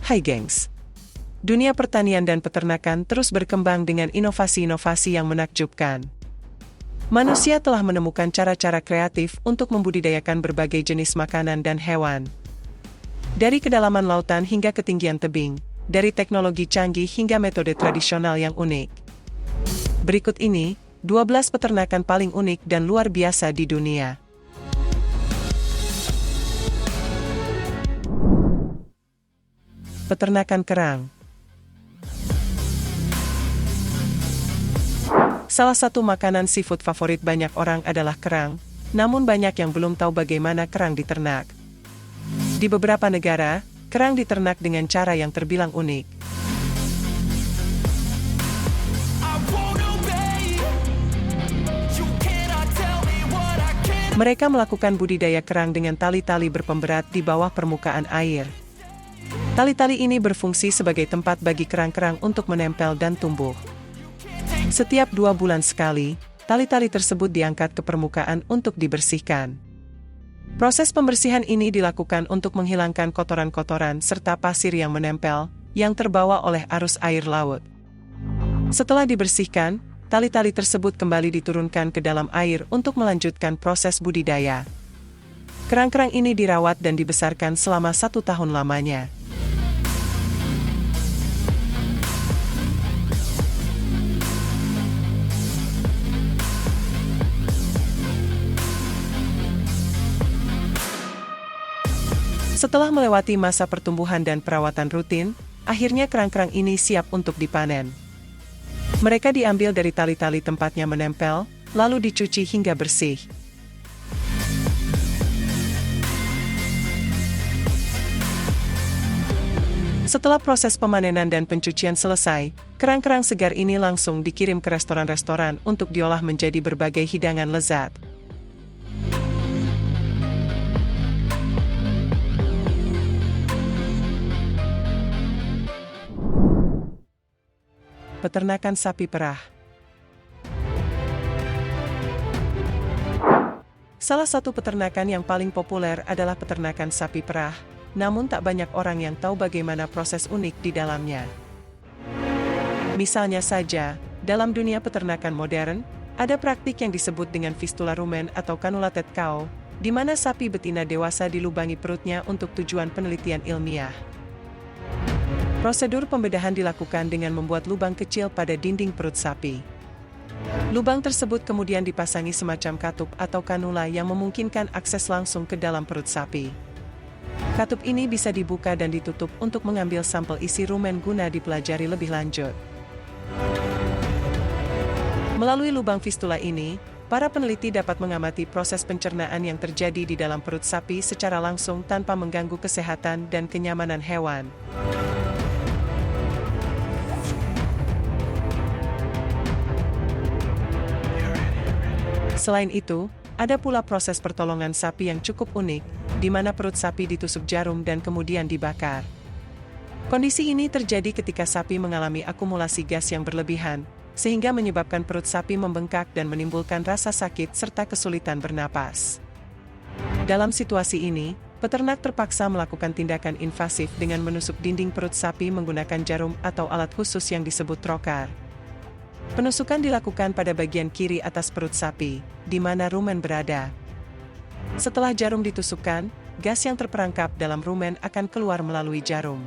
Hai gengs. Dunia pertanian dan peternakan terus berkembang dengan inovasi-inovasi yang menakjubkan. Manusia telah menemukan cara-cara kreatif untuk membudidayakan berbagai jenis makanan dan hewan. Dari kedalaman lautan hingga ketinggian tebing, dari teknologi canggih hingga metode tradisional yang unik. Berikut ini, 12 peternakan paling unik dan luar biasa di dunia. Peternakan kerang. Salah satu makanan seafood favorit banyak orang adalah kerang, namun banyak yang belum tahu bagaimana kerang diternak. Di beberapa negara, kerang diternak dengan cara yang terbilang unik. Mereka melakukan budidaya kerang dengan tali-tali berpemberat di bawah permukaan air. Tali-tali ini berfungsi sebagai tempat bagi kerang-kerang untuk menempel dan tumbuh. Setiap 2 bulan sekali, tali-tali tersebut diangkat ke permukaan untuk dibersihkan. Proses pembersihan ini dilakukan untuk menghilangkan kotoran-kotoran serta pasir yang menempel, yang terbawa oleh arus air laut. Setelah dibersihkan, tali-tali tersebut kembali diturunkan ke dalam air untuk melanjutkan proses budidaya. Kerang-kerang ini dirawat dan dibesarkan selama 1 tahun lamanya. Setelah melewati masa pertumbuhan dan perawatan rutin, akhirnya kerang-kerang ini siap untuk dipanen. Mereka diambil dari tali-tali tempatnya menempel, lalu dicuci hingga bersih. Setelah proses pemanenan dan pencucian selesai, kerang-kerang segar ini langsung dikirim ke restoran-restoran untuk diolah menjadi berbagai hidangan lezat. Peternakan sapi perah. Salah satu peternakan yang paling populer adalah peternakan sapi perah, namun tak banyak orang yang tahu bagaimana proses unik di dalamnya. Misalnya saja, dalam dunia peternakan modern, ada praktik yang disebut dengan fistula rumen atau cannulated cow, di mana sapi betina dewasa dilubangi perutnya untuk tujuan penelitian ilmiah. Prosedur pembedahan dilakukan dengan membuat lubang kecil pada dinding perut sapi. Lubang tersebut kemudian dipasangi semacam katup atau kanula yang memungkinkan akses langsung ke dalam perut sapi. Katup ini bisa dibuka dan ditutup untuk mengambil sampel isi rumen guna dipelajari lebih lanjut. Melalui lubang fistula ini, para peneliti dapat mengamati proses pencernaan yang terjadi di dalam perut sapi secara langsung tanpa mengganggu kesehatan dan kenyamanan hewan. Selain itu, ada pula proses pertolongan sapi yang cukup unik, di mana perut sapi ditusuk jarum dan kemudian dibakar. Kondisi ini terjadi ketika sapi mengalami akumulasi gas yang berlebihan, sehingga menyebabkan perut sapi membengkak dan menimbulkan rasa sakit serta kesulitan bernapas. Dalam situasi ini, peternak terpaksa melakukan tindakan invasif dengan menusuk dinding perut sapi menggunakan jarum atau alat khusus yang disebut trokar. Penusukan dilakukan pada bagian kiri atas perut sapi, di mana rumen berada. Setelah jarum ditusukkan, gas yang terperangkap dalam rumen akan keluar melalui jarum.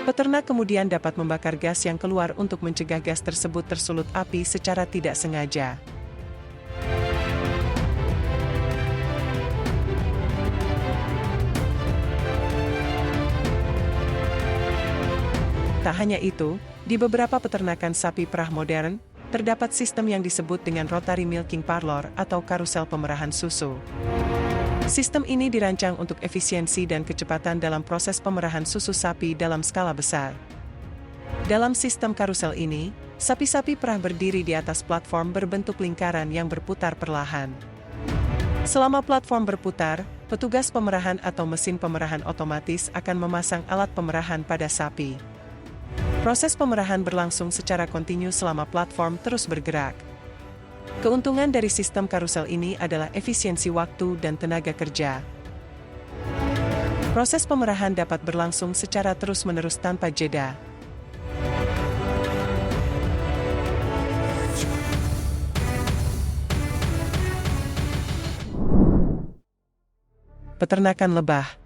Peternak kemudian dapat membakar gas yang keluar untuk mencegah gas tersebut tersulut api secara tidak sengaja. Tak hanya itu, di beberapa peternakan sapi perah modern, terdapat sistem yang disebut dengan rotary milking parlor atau karusel pemerahan susu. Sistem ini dirancang untuk efisiensi dan kecepatan dalam proses pemerahan susu sapi dalam skala besar. Dalam sistem karusel ini, sapi-sapi perah berdiri di atas platform berbentuk lingkaran yang berputar perlahan. Selama platform berputar, petugas pemerahan atau mesin pemerahan otomatis akan memasang alat pemerahan pada sapi. Proses pemerahan berlangsung secara kontinu selama platform terus bergerak. Keuntungan dari sistem karusel ini adalah efisiensi waktu dan tenaga kerja. Proses pemerahan dapat berlangsung secara terus-menerus tanpa jeda. Peternakan lebah.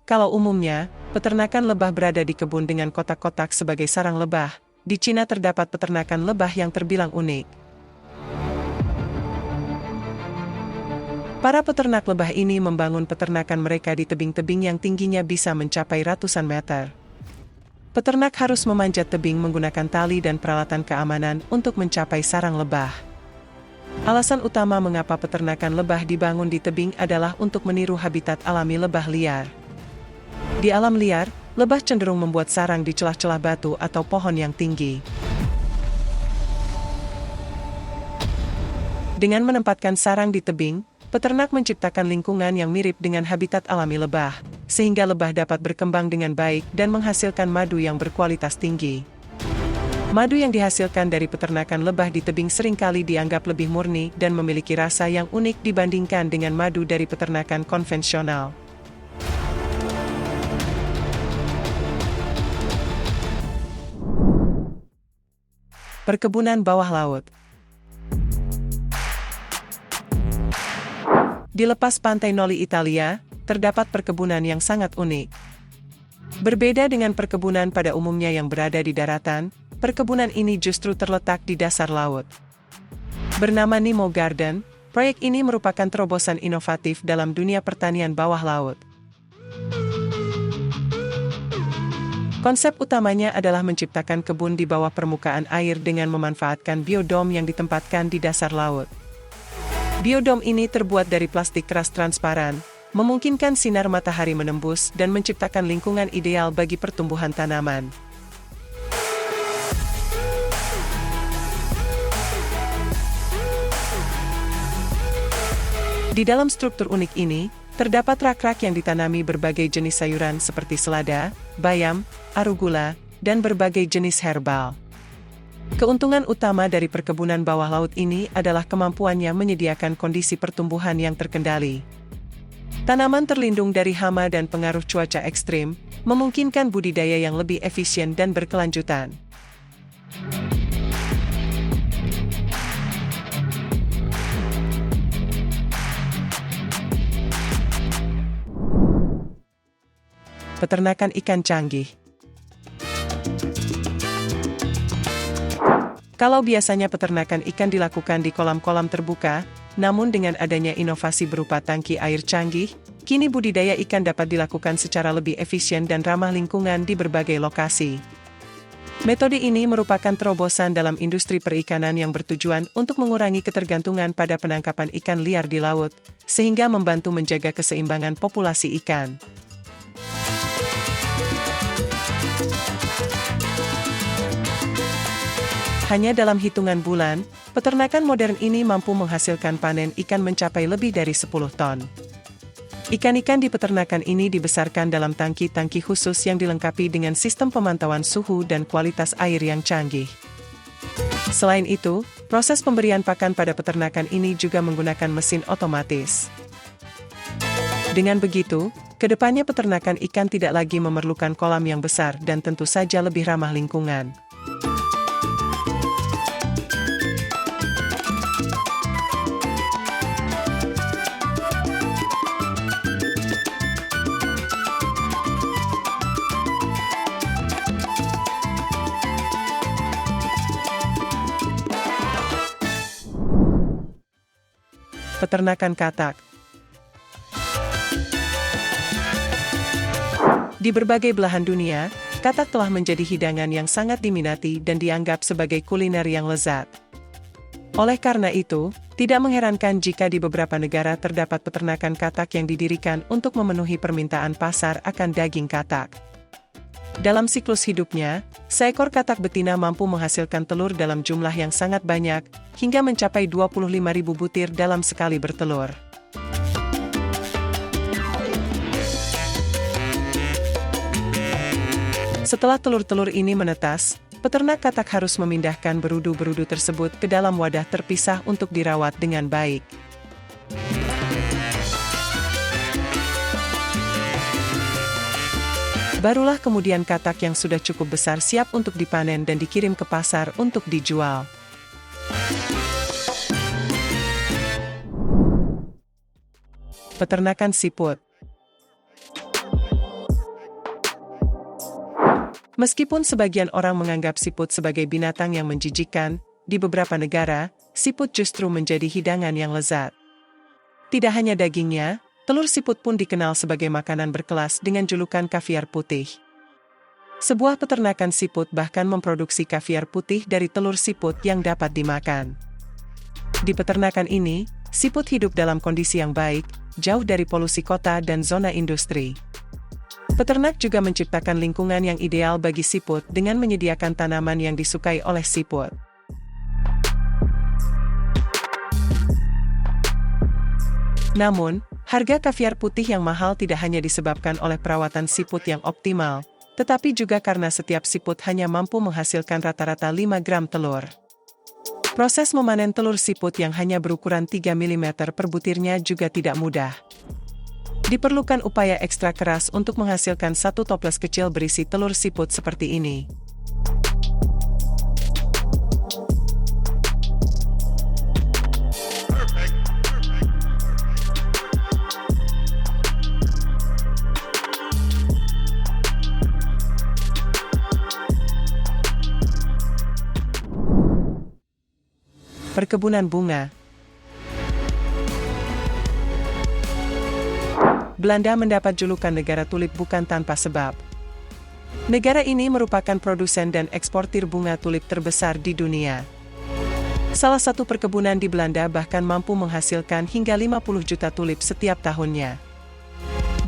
Kalau umumnya, peternakan lebah berada di kebun dengan kotak-kotak sebagai sarang lebah, di Cina terdapat peternakan lebah yang terbilang unik. Para peternak lebah ini membangun peternakan mereka di tebing-tebing yang tingginya bisa mencapai ratusan meter. Peternak harus memanjat tebing menggunakan tali dan peralatan keamanan untuk mencapai sarang lebah. Alasan utama mengapa peternakan lebah dibangun di tebing adalah untuk meniru habitat alami lebah liar. Di alam liar, lebah cenderung membuat sarang di celah-celah batu atau pohon yang tinggi. Dengan menempatkan sarang di tebing, peternak menciptakan lingkungan yang mirip dengan habitat alami lebah, sehingga lebah dapat berkembang dengan baik dan menghasilkan madu yang berkualitas tinggi. Madu yang dihasilkan dari peternakan lebah di tebing seringkali dianggap lebih murni dan memiliki rasa yang unik dibandingkan dengan madu dari peternakan konvensional. Perkebunan bawah laut. Di lepas pantai Noli Italia, terdapat perkebunan yang sangat unik. Berbeda dengan perkebunan pada umumnya yang berada di daratan, perkebunan ini justru terletak di dasar laut. Bernama Nemo Garden, proyek ini merupakan terobosan inovatif dalam dunia pertanian bawah laut. Konsep utamanya adalah menciptakan kebun di bawah permukaan air dengan memanfaatkan biodom yang ditempatkan di dasar laut. Biodom ini terbuat dari plastik keras transparan, memungkinkan sinar matahari menembus dan menciptakan lingkungan ideal bagi pertumbuhan tanaman. Di dalam struktur unik ini, terdapat rak-rak yang ditanami berbagai jenis sayuran seperti selada, bayam, arugula, dan berbagai jenis herbal. Keuntungan utama dari perkebunan bawah laut ini adalah kemampuannya menyediakan kondisi pertumbuhan yang terkendali. Tanaman terlindung dari hama dan pengaruh cuaca ekstrim, memungkinkan budidaya yang lebih efisien dan berkelanjutan. Peternakan ikan canggih. Kalau biasanya peternakan ikan dilakukan di kolam-kolam terbuka, namun dengan adanya inovasi berupa tangki air canggih, kini budidaya ikan dapat dilakukan secara lebih efisien dan ramah lingkungan di berbagai lokasi. Metode ini merupakan terobosan dalam industri perikanan yang bertujuan untuk mengurangi ketergantungan pada penangkapan ikan liar di laut, sehingga membantu menjaga keseimbangan populasi ikan. Hanya dalam hitungan bulan, peternakan modern ini mampu menghasilkan panen ikan mencapai lebih dari 10 ton. Ikan-ikan di peternakan ini dibesarkan dalam tangki-tangki khusus yang dilengkapi dengan sistem pemantauan suhu dan kualitas air yang canggih. Selain itu, proses pemberian pakan pada peternakan ini juga menggunakan mesin otomatis. Dengan begitu, kedepannya peternakan ikan tidak lagi memerlukan kolam yang besar dan tentu saja lebih ramah lingkungan. Peternakan katak. Di berbagai belahan dunia, katak telah menjadi hidangan yang sangat diminati dan dianggap sebagai kuliner yang lezat. Oleh karena itu, tidak mengherankan jika di beberapa negara terdapat peternakan katak yang didirikan untuk memenuhi permintaan pasar akan daging katak. Dalam siklus hidupnya, seekor katak betina mampu menghasilkan telur dalam jumlah yang sangat banyak, hingga mencapai 25.000 butir dalam sekali bertelur. Setelah telur-telur ini menetas, peternak katak harus memindahkan berudu-berudu tersebut ke dalam wadah terpisah untuk dirawat dengan baik. Barulah kemudian katak yang sudah cukup besar siap untuk dipanen dan dikirim ke pasar untuk dijual. Peternakan siput. Meskipun sebagian orang menganggap siput sebagai binatang yang menjijikkan, di beberapa negara, siput justru menjadi hidangan yang lezat. Tidak hanya dagingnya, telur siput pun dikenal sebagai makanan berkelas dengan julukan kaviar putih. Sebuah peternakan siput bahkan memproduksi kaviar putih dari telur siput yang dapat dimakan. Di peternakan ini, siput hidup dalam kondisi yang baik, jauh dari polusi kota dan zona industri. Peternak juga menciptakan lingkungan yang ideal bagi siput dengan menyediakan tanaman yang disukai oleh siput. Namun, harga kaviar putih yang mahal tidak hanya disebabkan oleh perawatan siput yang optimal, tetapi juga karena setiap siput hanya mampu menghasilkan rata-rata 5 gram telur. Proses memanen telur siput yang hanya berukuran 3 mm per butirnya juga tidak mudah. Diperlukan upaya ekstra keras untuk menghasilkan satu toples kecil berisi telur siput seperti ini. Perkebunan bunga. Belanda mendapat julukan negara tulip bukan tanpa sebab. Negara ini merupakan produsen dan eksportir bunga tulip terbesar di dunia. Salah satu perkebunan di Belanda bahkan mampu menghasilkan hingga 50 juta tulip setiap tahunnya.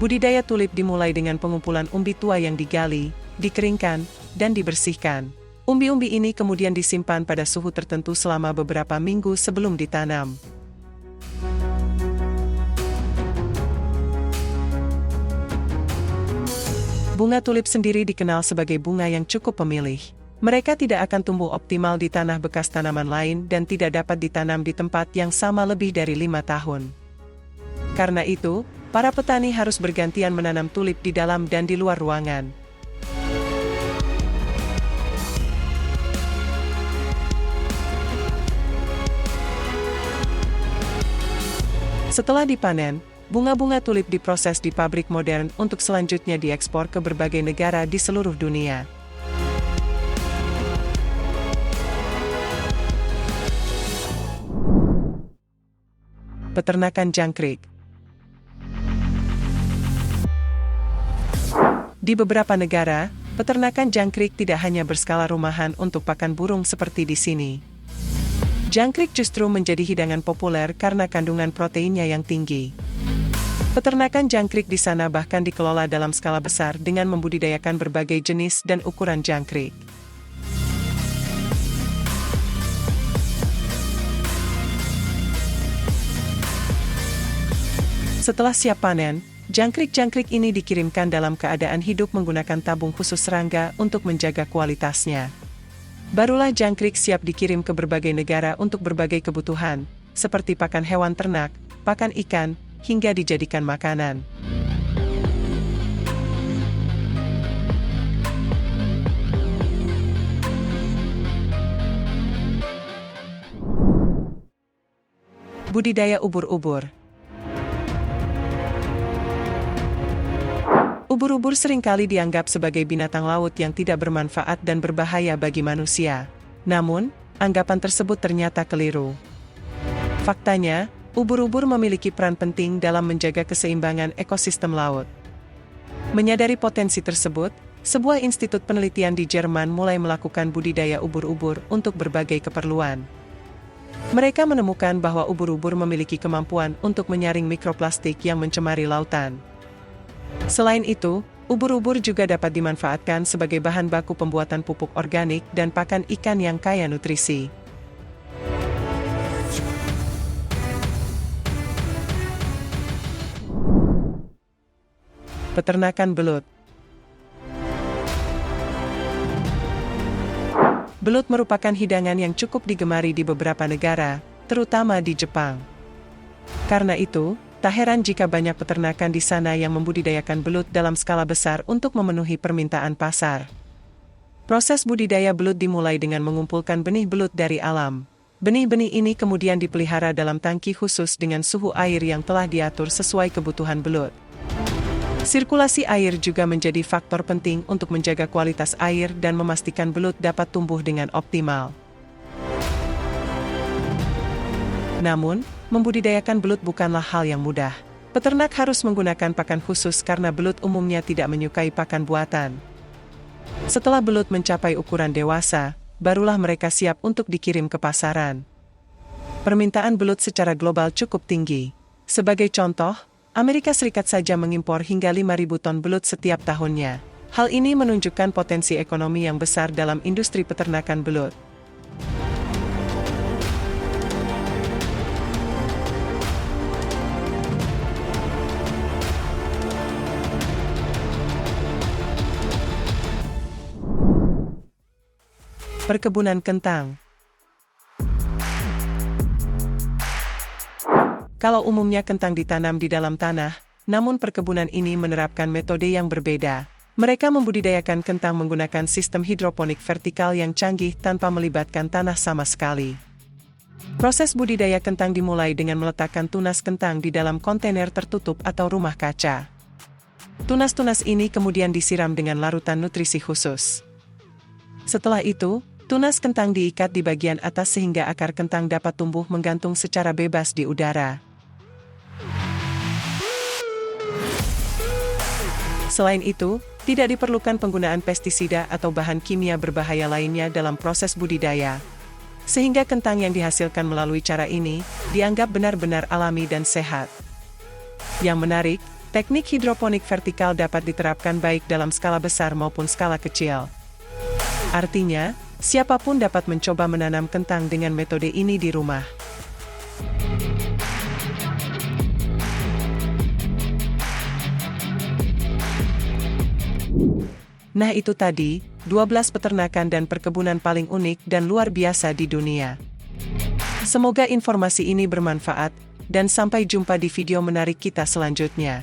Budidaya tulip dimulai dengan pengumpulan umbi tua yang digali, dikeringkan, dan dibersihkan. Umbi-umbi ini kemudian disimpan pada suhu tertentu selama beberapa minggu sebelum ditanam. Bunga tulip sendiri dikenal sebagai bunga yang cukup pemilih. Mereka tidak akan tumbuh optimal di tanah bekas tanaman lain dan tidak dapat ditanam di tempat yang sama lebih dari 5 tahun. Karena itu, para petani harus bergantian menanam tulip di dalam dan di luar ruangan. Setelah dipanen, bunga-bunga tulip diproses di pabrik modern untuk selanjutnya diekspor ke berbagai negara di seluruh dunia. Peternakan jangkrik. Di beberapa negara, peternakan jangkrik tidak hanya berskala rumahan untuk pakan burung seperti di sini. Jangkrik justru menjadi hidangan populer karena kandungan proteinnya yang tinggi. Peternakan jangkrik di sana bahkan dikelola dalam skala besar dengan membudidayakan berbagai jenis dan ukuran jangkrik. Setelah siap panen, jangkrik-jangkrik ini dikirimkan dalam keadaan hidup menggunakan tabung khusus serangga untuk menjaga kualitasnya. Barulah jangkrik siap dikirim ke berbagai negara untuk berbagai kebutuhan, seperti pakan hewan ternak, pakan ikan, hingga dijadikan makanan. Budidaya ubur-ubur. Ubur-ubur seringkali dianggap sebagai binatang laut yang tidak bermanfaat dan berbahaya bagi manusia. Namun, anggapan tersebut ternyata keliru. Faktanya, ubur-ubur memiliki peran penting dalam menjaga keseimbangan ekosistem laut. Menyadari potensi tersebut, sebuah institut penelitian di Jerman mulai melakukan budidaya ubur-ubur untuk berbagai keperluan. Mereka menemukan bahwa ubur-ubur memiliki kemampuan untuk menyaring mikroplastik yang mencemari lautan. Selain itu, ubur-ubur juga dapat dimanfaatkan sebagai bahan baku pembuatan pupuk organik dan pakan ikan yang kaya nutrisi. Peternakan belut. Belut merupakan hidangan yang cukup digemari di beberapa negara, terutama di Jepang. Karena itu, tak heran jika banyak peternakan di sana yang membudidayakan belut dalam skala besar untuk memenuhi permintaan pasar. Proses budidaya belut dimulai dengan mengumpulkan benih belut dari alam. Benih-benih ini kemudian dipelihara dalam tangki khusus dengan suhu air yang telah diatur sesuai kebutuhan belut. Sirkulasi air juga menjadi faktor penting untuk menjaga kualitas air dan memastikan belut dapat tumbuh dengan optimal. Namun, membudidayakan belut bukanlah hal yang mudah. Peternak harus menggunakan pakan khusus karena belut umumnya tidak menyukai pakan buatan. Setelah belut mencapai ukuran dewasa, barulah mereka siap untuk dikirim ke pasaran. Permintaan belut secara global cukup tinggi. Sebagai contoh, Amerika Serikat saja mengimpor hingga 5.000 ton belut setiap tahunnya. Hal ini menunjukkan potensi ekonomi yang besar dalam industri peternakan belut. Perkebunan kentang. Kalau umumnya kentang ditanam di dalam tanah, namun perkebunan ini menerapkan metode yang berbeda. Mereka membudidayakan kentang menggunakan sistem hidroponik vertikal yang canggih tanpa melibatkan tanah sama sekali. Proses budidaya kentang dimulai dengan meletakkan tunas kentang di dalam kontainer tertutup atau rumah kaca. Tunas-tunas ini kemudian disiram dengan larutan nutrisi khusus. Setelah itu, tunas kentang diikat di bagian atas sehingga akar kentang dapat tumbuh menggantung secara bebas di udara. Selain itu, tidak diperlukan penggunaan pestisida atau bahan kimia berbahaya lainnya dalam proses budidaya. Sehingga kentang yang dihasilkan melalui cara ini, dianggap benar-benar alami dan sehat. Yang menarik, teknik hidroponik vertikal dapat diterapkan baik dalam skala besar maupun skala kecil. Artinya, siapapun dapat mencoba menanam kentang dengan metode ini di rumah. Nah itu tadi, 12 peternakan dan perkebunan paling unik dan luar biasa di dunia. Semoga informasi ini bermanfaat, dan sampai jumpa di video menarik kita selanjutnya.